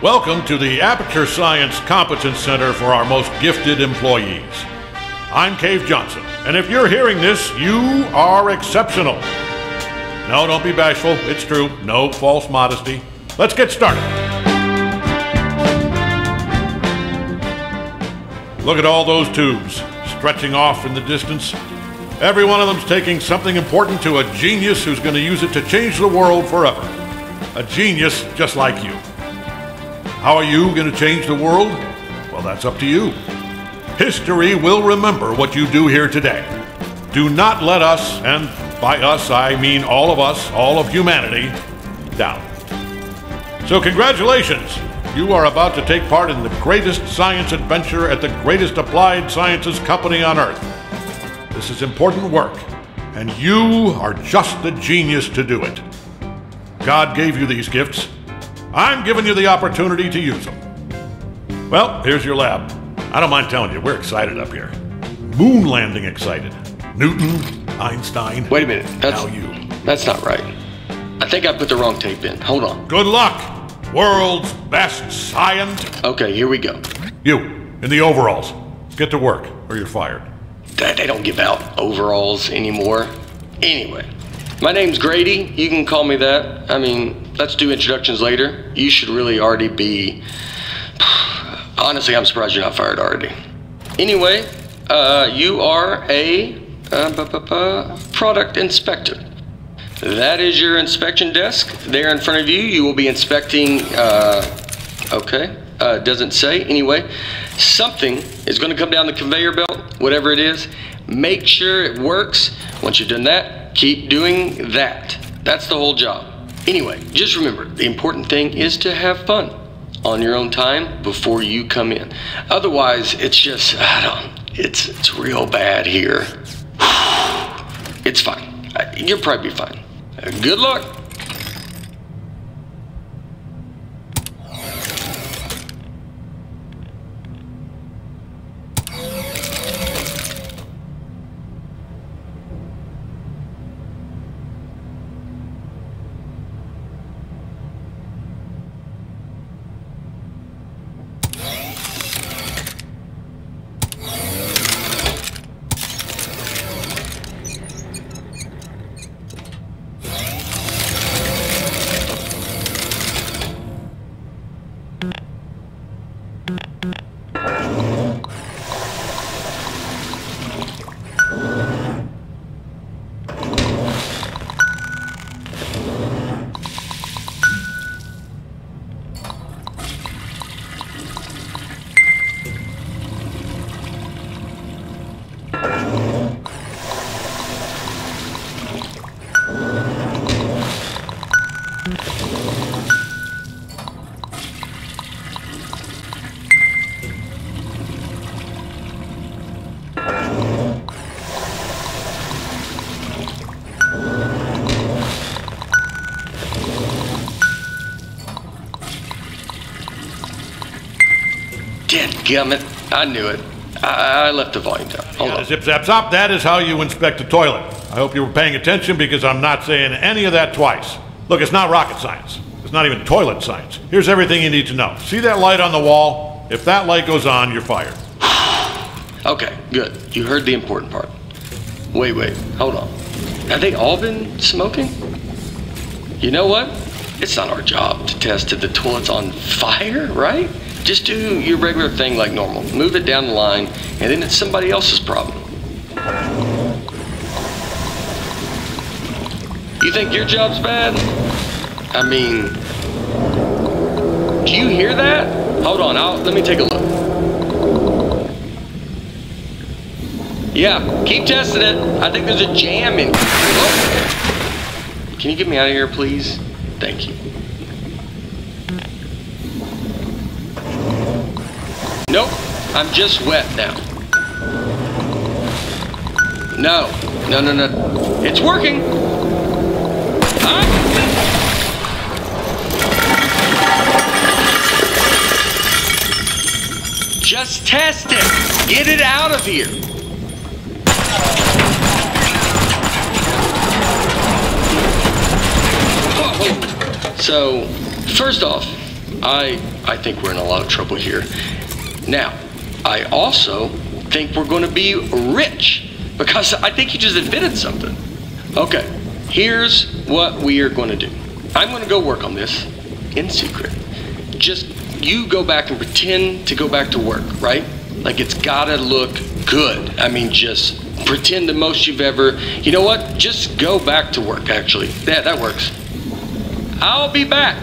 Welcome to the Aperture Science Competence Center for our most gifted employees. I'm Cave Johnson, and if you're hearing this, you are exceptional. No, don't be bashful. It's true. No false modesty. Let's get started. Look at all those tubes stretching off in the distance. Every one of them's taking something important to a genius who's going to use it to change the world forever. A genius just like you. How are you going to change the world? Well, that's up to you. History will remember what you do here today. Do not let us, and by us I mean all of us, all of humanity, down. So congratulations! You are about to take part in the greatest science adventure at the greatest applied sciences company on Earth. This is important work, and you are just the genius to do it. God gave you these gifts. I'm giving you the opportunity to use them. Well, here's your lab. I don't mind telling you, we're excited up here. Moon landing excited. Newton, Einstein. Wait a minute. Now you. That's not right. I think I put the wrong tape in. Hold on. Good luck, world's best scientist. Okay, here we go. You, in the overalls. Get to work, or you're fired. They don't give out overalls anymore. Anyway, my name's Grady. You can call me that. I mean, let's do introductions later. You should really already be... Honestly, I'm surprised you're not fired already. Anyway, you are a product inspector. That is your inspection desk. There in front of you, you will be inspecting, doesn't say. Anyway, something is going to come down the conveyor belt, whatever it is. Make sure it works. Once you've done that, keep doing that. That's the whole job. Anyway, just remember, the important thing is to have fun on your own time before you come in. Otherwise, it's just, it's real bad here. It's fine. You'll probably be fine. Good luck. Dadgummit, I knew it. I left the volume down. Hold on. Zip, zap, zop. That is how you inspect a toilet. I hope you were paying attention because I'm not saying any of that twice. Look, it's not rocket science. It's not even toilet science. Here's everything you need to know. See that light on the wall? If that light goes on, you're fired. Okay, good. You heard the important part. Wait, hold on. Have they all been smoking? You know what? It's not our job to test if the toilet's on fire, right? Just do your regular thing like normal. Move it down the line, and then it's somebody else's problem. You think your job's bad? I mean, do you hear that? Hold on, let me take a look. Yeah, keep testing it. I think there's a jam in here. Oh. Can you get me out of here, please? Thank you. Nope, I'm just wet now. No. It's working. Huh? Just test it. Get it out of here. So, first off, I I think we're in a lot of trouble here. Now, I also think we're going to be rich because I think you just invented something. Okay, here's what we are going to do. I'm going to go work on this in secret. Just you go back and pretend to go back to work, right? Like it's gotta look good. I mean, just pretend the most you've ever, you know what? Just go back to work, actually. Yeah, that works. I'll be back.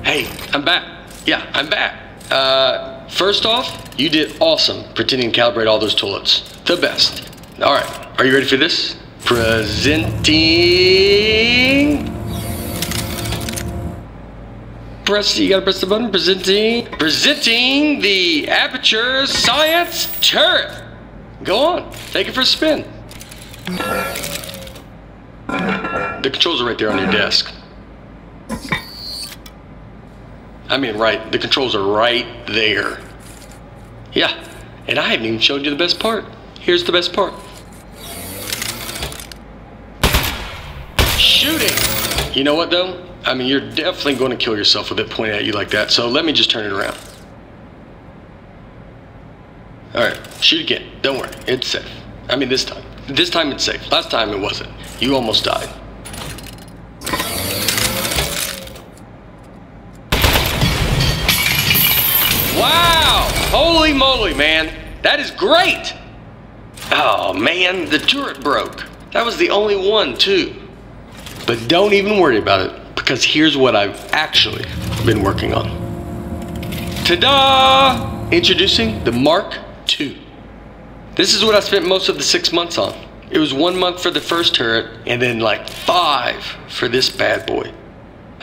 Hey, I'm back. Yeah, I'm back. First off, you did awesome pretending to calibrate all those toilets. The best. All right, are you ready for this? Presenting. You gotta press the button. Presenting the Aperture Science Turret. Go on, take it for a spin. The controls are right there on your desk. I mean, right, the controls are right there. Yeah, and I haven't even showed you the best part. Here's the best part. Shooting! You know what though? I mean, you're definitely going to kill yourself with it pointed at you like that, so let me just turn it around. Alright, shoot again. Don't worry, it's safe. I mean, this time. This time it's safe. Last time it wasn't. You almost died. Wow! Holy moly, man. That is great! Oh, man, the turret broke. That was the only one, too. But don't even worry about it, because here's what I've actually been working on. Ta-da! Introducing the Mark II. This is what I spent most of the 6 months on. It was 1 month for the first turret, and then like 5 for this bad boy.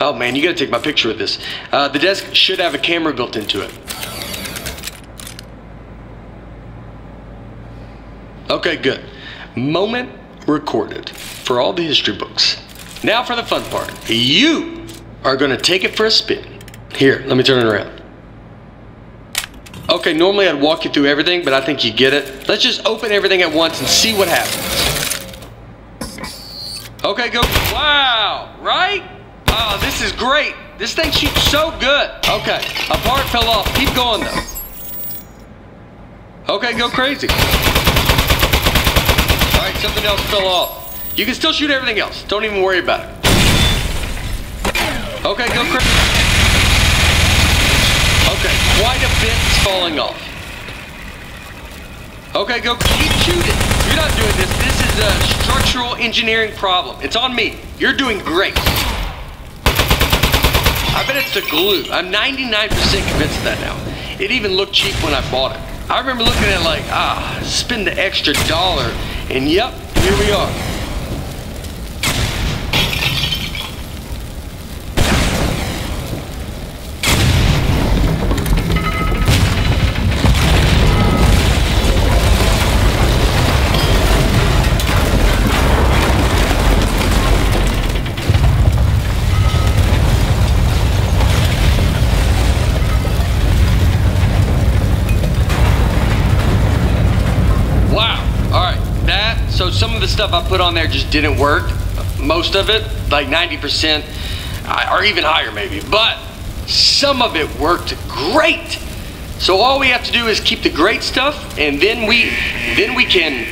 Oh man, you gotta take my picture with this. The desk should have a camera built into it. Okay, good. Moment recorded for all the history books. Now for the fun part. You are gonna take it for a spin. Here, let me turn it around. Okay, normally I'd walk you through everything, but I think you get it. Let's just open everything at once and see what happens. Okay, go. Wow, right? Oh, this is great. This thing shoots so good. Okay, a part fell off. Keep going though. Okay, go crazy. Alright, something else fell off. You can still shoot everything else. Don't even worry about it. Okay, go crazy. Okay, quite a bit is falling off. Okay, go keep shooting. You're not doing this. This is a structural engineering problem. It's on me. You're doing great. I bet it's the glue. I'm 99% convinced of that now. It even looked cheap when I bought it. I remember looking at it like, spend the extra $1. And yep, here we are. So some of the stuff I put on there just didn't work. Most of it, like 90%, or even higher maybe. But some of it worked great. So all we have to do is keep the great stuff, and then we can.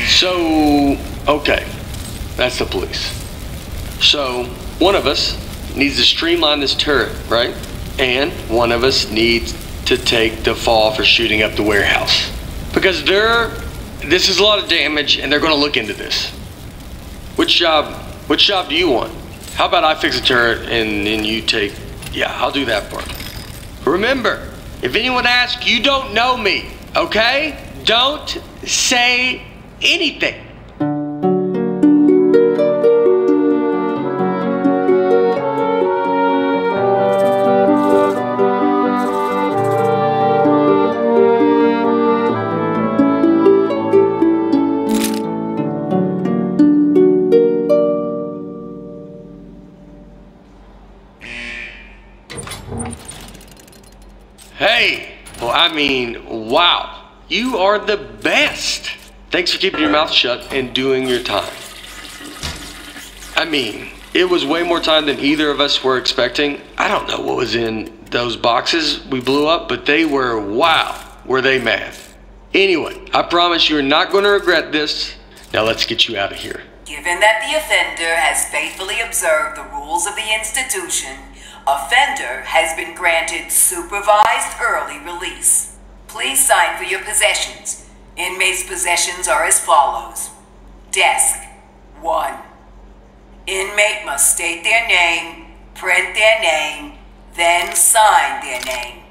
So okay, that's the police. So one of us needs to streamline this turret, right? And one of us needs to take the fall for shooting up the warehouse because this is a lot of damage, and they're going to look into this. Which job do you want? How about I fix a turret, and then you take... Yeah, I'll do that part. Remember, if anyone asks, you don't know me, okay? Don't say anything. wonderful. I mean, wow. You are the best. Thanks for keeping your mouth shut and doing your time. I mean, it was way more time than either of us were expecting. I don't know what was in those boxes we blew up, but they were, wow, were they mad. Anyway, I promise you're not going to regret this. Now let's get you out of here. Given that the offender has faithfully observed the rules of the institution, offender has been granted supervised early release. Please sign for your possessions. Inmates' possessions are as follows. Desk 1. Inmate must state their name, print their name, then sign their name.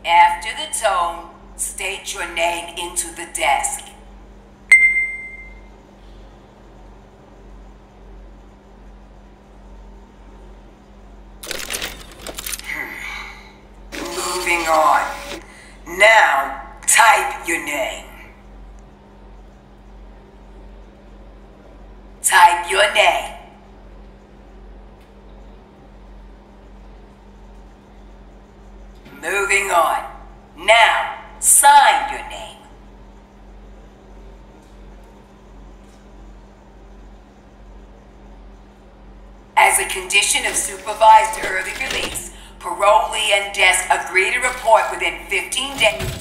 After the tone, state your name into the desk. Moving on. Now, type your name. Type your name. Moving on. Now, sign your name. As a condition of supervised early release, parolee and desk agree to report within 15 days.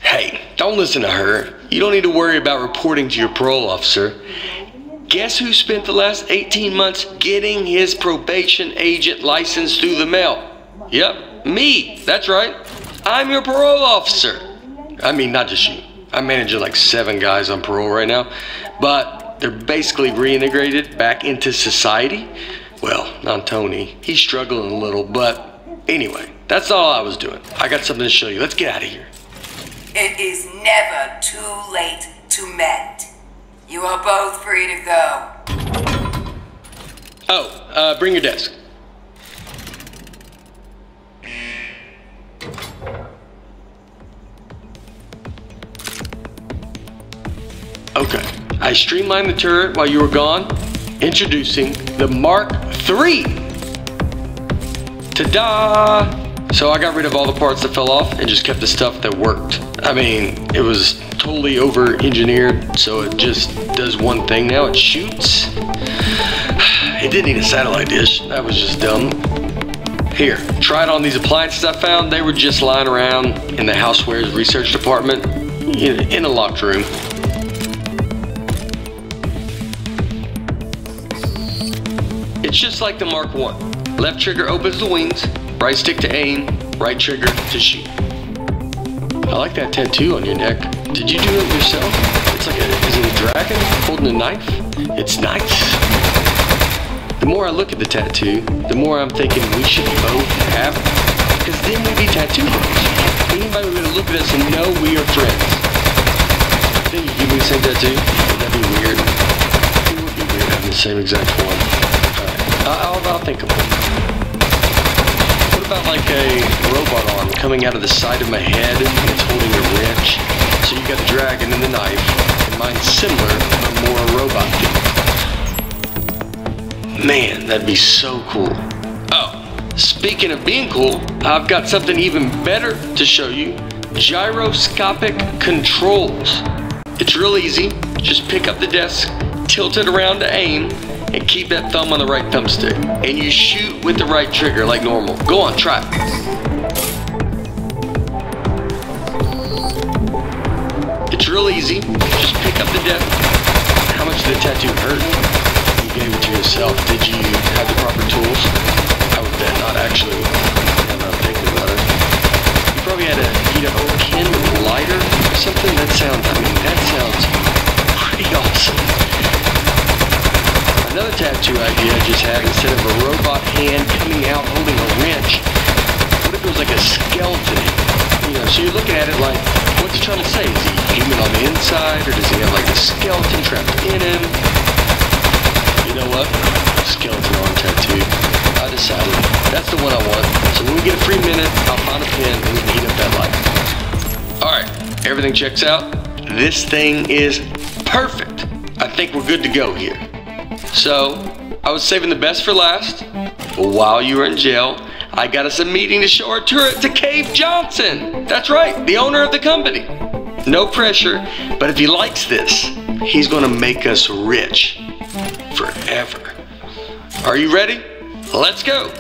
Hey, don't listen to her. You don't need to worry about reporting to your parole officer. Guess who spent the last 18 months getting his probation agent license through the mail? Yep, me. That's right. I'm your parole officer. I mean, not just you. I'm managing like 7 guys on parole right now, but they're basically reintegrated back into society. Well, not Tony. He's struggling a little, but anyway, that's all I was doing. I got something to show you. Let's get out of here. It is never too late to mend. You are both free to go. Oh, bring your desk. Okay, I streamlined the turret while you were gone. Introducing the Mark III. Ta-da! So I got rid of all the parts that fell off and just kept the stuff that worked. I mean, it was totally over-engineered, so it just does one thing now. It shoots. It didn't need a satellite dish. That was just dumb. Here, try it on these appliances I found. They were just lying around in the housewares research department in a locked room. It's just like the Mark I. Left trigger opens the wings, right stick to aim, right trigger to shoot. I like that tattoo on your neck. Did you do it yourself? It's like is it a dragon holding a knife? It's nice. The more I look at the tattoo, the more I'm thinking we should both have it. Because then we'd be tattoo bros. Anybody would look at us and know we are friends. Think you give me the same tattoo? Would that be weird? It would be weird having the same exact one. I'll think of one. What about like a robot arm coming out of the side of my head and it's holding a wrench? So you got the dragon and the knife, and mine's similar, but more robot themed. Man, that'd be so cool. Oh, speaking of being cool, I've got something even better to show you. Gyroscopic controls. It's real easy. Just pick up the desk, tilt it around to aim, and keep that thumb on the right thumbstick. And you shoot with the right trigger like normal. Go on, try it. It's real easy. Just pick up the desk. How much did the tattoo hurt? You gave it to yourself. Did you have the proper tools? I would bet not, actually. I'm not thinking about it. You probably had to heat up a Kindle lighter or something. That sounds pretty awesome. Another tattoo idea I just had, instead of a robot hand coming out holding a wrench, what if it was like a skeleton? You know, so you're looking at it like, what's he trying to say? Is he human on the inside, or does he have like a skeleton trapped in him? You know what? Skeleton arm tattoo. I decided. That's the one I want. So when we get a free minute, I'll find a pen and we can heat up that light. Alright, everything checks out. This thing is perfect. I think we're good to go here. So, I was saving the best for last, but while you were in jail, I got us a meeting to show our turret to Cave Johnson. That's right, the owner of the company. No pressure, but if he likes this, he's gonna make us rich forever. Are you ready? Let's go.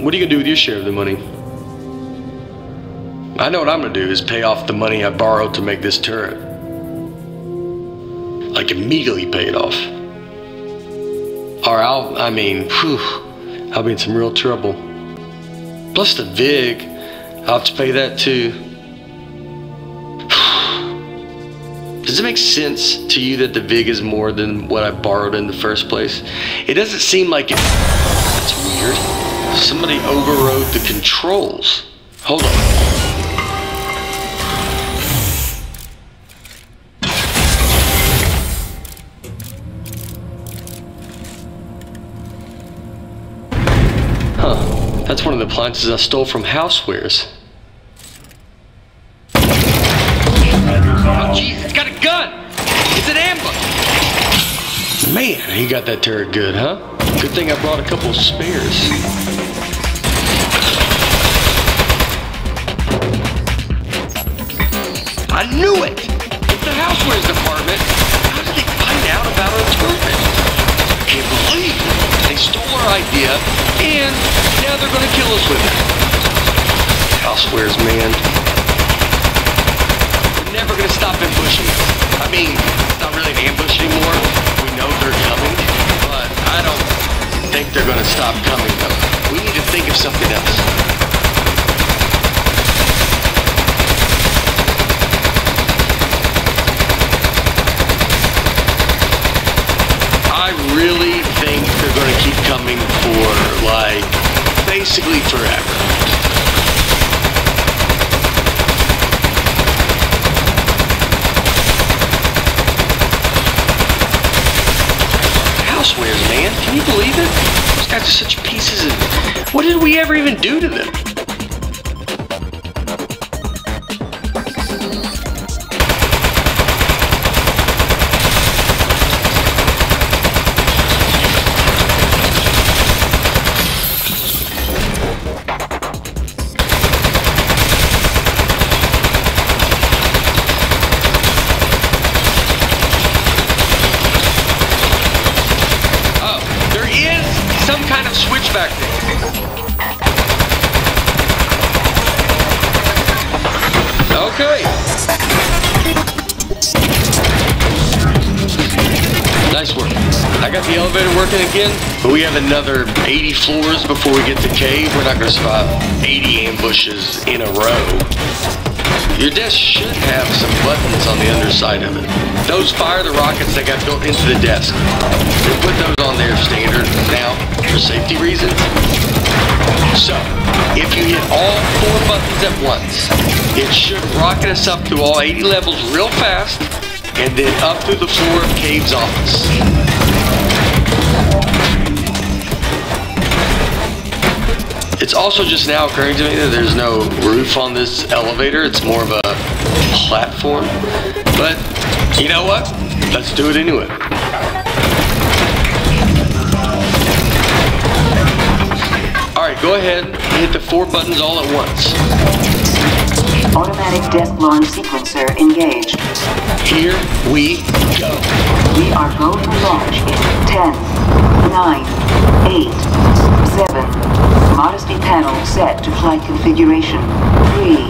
What are you gonna do with your share of the money? I know what I'm gonna do is pay off the money I borrowed to make this turret. Like immediately pay it off. Or I'll be in some real trouble. Plus the VIG, I'll have to pay that too. Does it make sense to you that the VIG is more than what I borrowed in the first place? It doesn't seem like it. That's weird. Somebody overrode the controls. Hold on. Huh. That's one of the appliances I stole from Housewares. Oh, jeez, it's got a gun! It's an ambush! Man, he got that turret good, huh? Good thing I brought a couple of spares. I knew it! It's the Housewares department. How did they find out about our turret? I can't believe it. They stole our idea, and now they're gonna kill us with it. Housewares, man. They're never gonna stop ambushing us. I mean, it's not really an ambush anymore. We know they're coming, but I don't think they're gonna stop coming, though. We need to think of something else. I really think they're gonna keep coming for, like, basically forever. Housewares, man. Can you believe it? Those guys are such pieces of... What did we ever even do to them? Some kind of switch back there. Okay. Nice work. I got the elevator working again, but we have another 80 floors before we get to cave. We're not going to survive 80 ambushes in a row. Your desk should have some buttons on the underside of it. Those fire the rockets that got built into the desk. They put those on there standard now for safety reasons. So, if you hit all 4 buttons at once, it should rocket us up through all 80 levels real fast, and then up through the floor of Cave's office. It's also just now occurring to me that there's no roof on this elevator. It's more of a platform. But you know what? Let's do it anyway. Alright, go ahead and hit the 4 buttons all at once. Automatic desk launch sequencer engaged. Here we go. We are going to launch in 10, 9, 8, 7. Modesty panel set to flight configuration. 3, 2,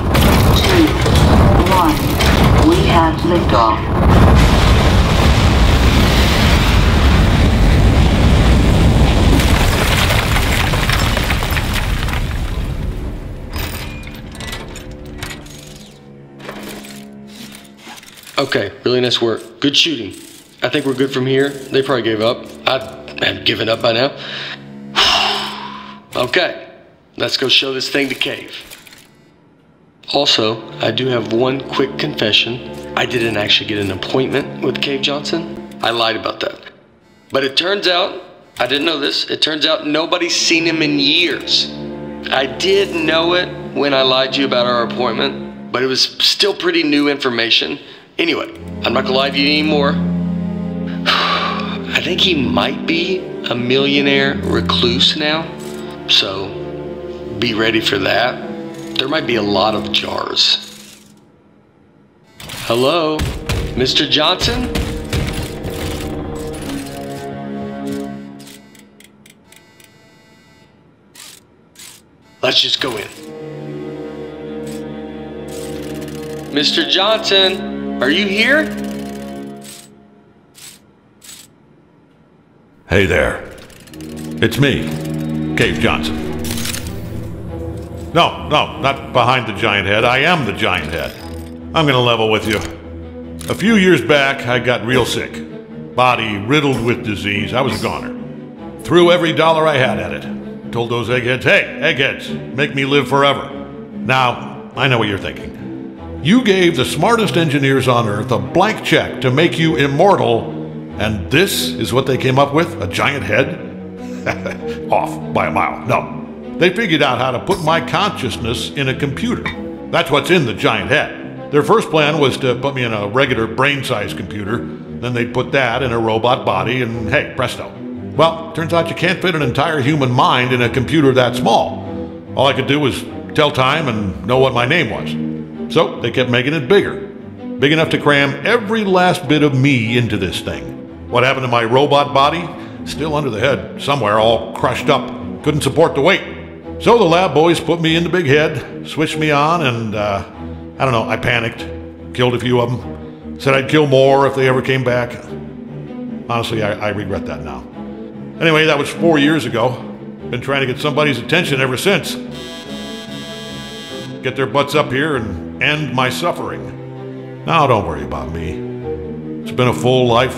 1. We have liftoff. Okay, really nice work. Good shooting. I think we're good from here. They probably gave up. I'd have given up by now. Okay, Let's go show this thing to Cave. Also, I do have one quick confession. I didn't actually get an appointment with Cave Johnson. I lied about that. But it turns out, I didn't know this, it turns out nobody's seen him in years. I did know it when I lied to you about our appointment, but it was still pretty new information. Anyway, I'm not gonna lie to you anymore. I think he might be a millionaire recluse now, so be ready for that. There might be a lot of jars. Hello, Mr. Johnson? Let's just go in. Mr. Johnson, are you here? Hey there. It's me, Cave Johnson. No, not behind the giant head. I am the giant head. I'm gonna level with you. A few years back, I got real sick. Body riddled with disease. I was a goner. Threw every dollar I had at it. Told those eggheads, hey, eggheads, make me live forever. Now, I know what you're thinking. You gave the smartest engineers on Earth a blank check to make you immortal, and this is what they came up with? A giant head? Off by a mile. No. They figured out how to put my consciousness in a computer. That's what's in the giant head. Their first plan was to put me in a regular brain-sized computer, then they'd put that in a robot body, and hey, presto. Well, turns out you can't fit an entire human mind in a computer that small. All I could do was tell time and know what my name was. So they kept making it bigger. Big enough to cram every last bit of me into this thing. What happened to my robot body? Still under the head, somewhere, all crushed up. Couldn't support the weight. So the lab boys put me in the big head, switched me on, and I don't know, I panicked. Killed a few of them. Said I'd kill more if they ever came back. Honestly, I regret that now. Anyway, that was 4 years ago. Been trying to get somebody's attention ever since. Get their butts up here and end my suffering. Now, don't worry about me. It's been a full life,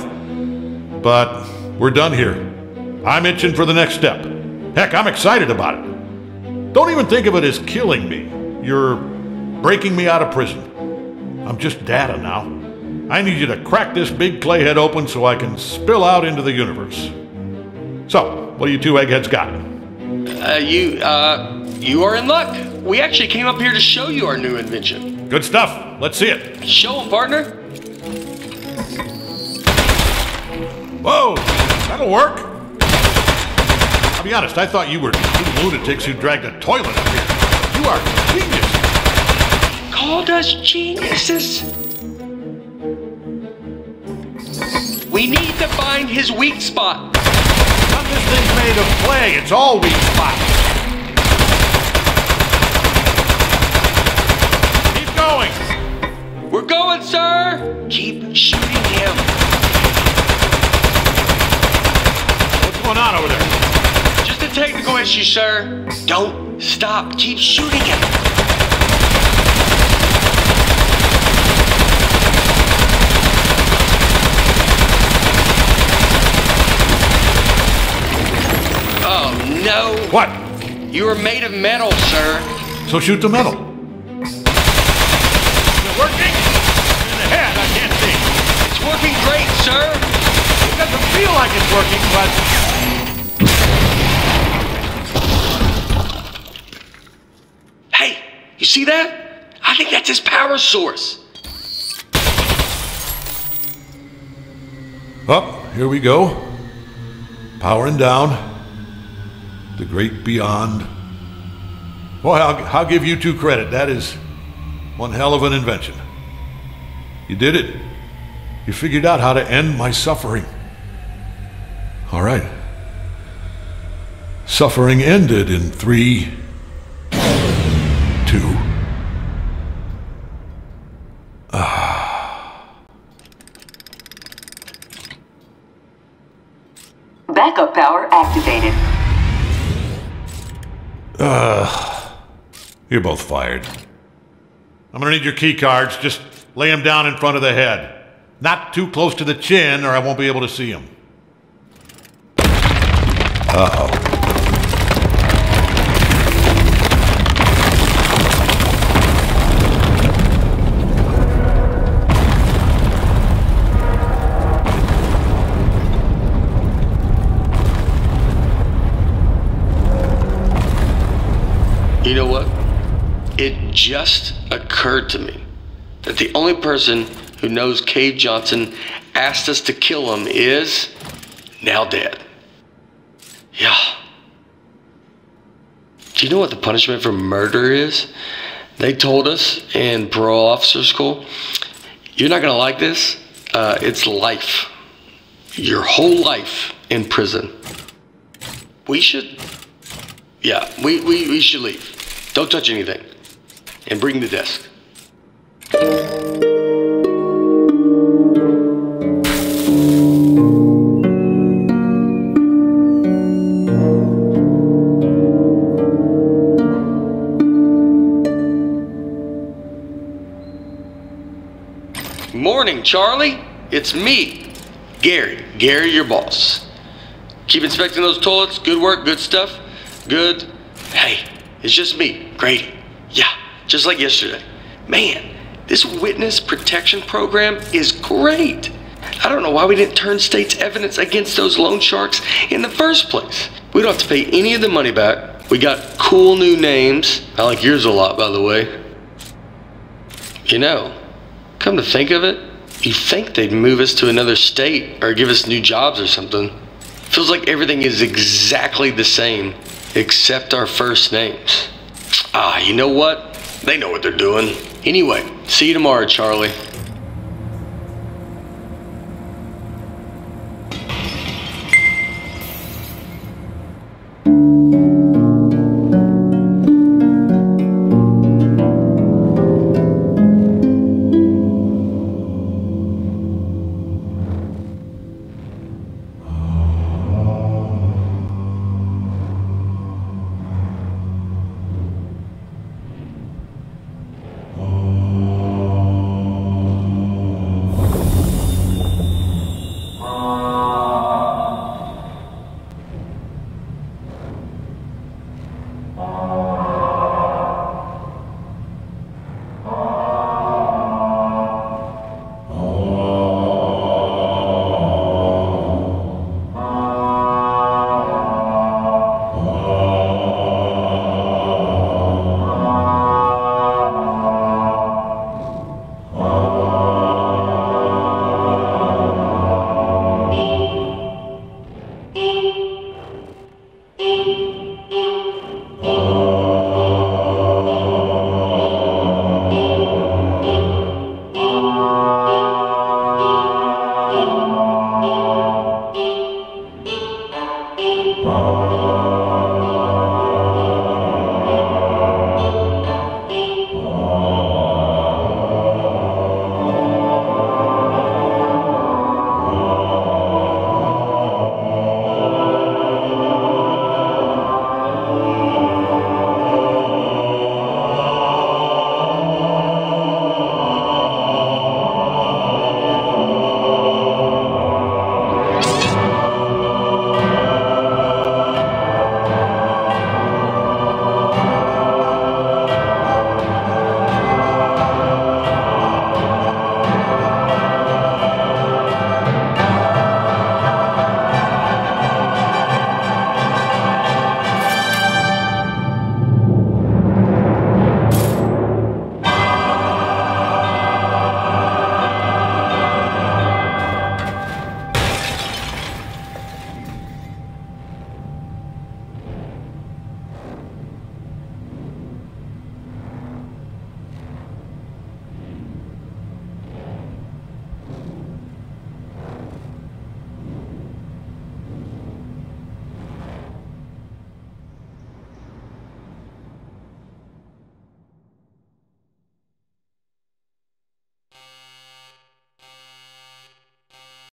but we're done here. I'm itching for the next step. Heck, I'm excited about it. Don't even think of it as killing me. You're breaking me out of prison. I'm just data now. I need you to crack this big clay head open so I can spill out into the universe. So, what do you two eggheads got? You are in luck. We actually came up here to show you our new invention. Good stuff. Let's see it. Show 'em, partner. Whoa, that'll work. I'll be honest, I thought you were two lunatics who dragged a toilet up here. You are genius. Called us geniuses. We need to find his weak spot. Not this thing's made of clay. It's all weak spots. Keep going. We're going, sir. Keep shooting him. What's going on over there? Just a technical issue, sir. Don't stop. Keep shooting him. No. What? You are made of metal, sir. So shoot the metal. Is it working? In the head, I can't see. It's working great, sir. It doesn't feel like it's working, but... Hey, you see that? I think that's his power source. Up, here we go. Powering down. The great beyond. Well, I'll give you two credit. That is one hell of an invention. You did it. You figured out how to end my suffering. All right. Suffering ended in 3, 2. Backup power activated. You're both fired. I'm gonna need your key cards. Just lay them down in front of the head. Not too close to the chin or I won't be able to see them. Uh-oh. just occurred to me that the only person who knows Cave Johnson asked us to kill him is now dead. Yeah. Do you know what the punishment for murder is? They told us in parole officer school, you're not gonna like this. It's life. Your whole life in prison. We should leave. Don't touch anything. And bring the desk. Morning, Charlie. It's me, Gary. Gary, your boss. Keep inspecting those toilets. Good work, good stuff. Good. Hey, it's just me, Grady. Yeah, just like yesterday. Man, this witness protection program is great. I don't know why we didn't turn state's evidence against those loan sharks in the first place. We don't have to pay any of the money back. We got cool new names. I like yours a lot, by the way. You know, come to think of it, you'd think they'd move us to another state or give us new jobs or something. Feels like everything is exactly the same, except our first names. Ah, you know what? They know what they're doing. Anyway, see you tomorrow, Charlie.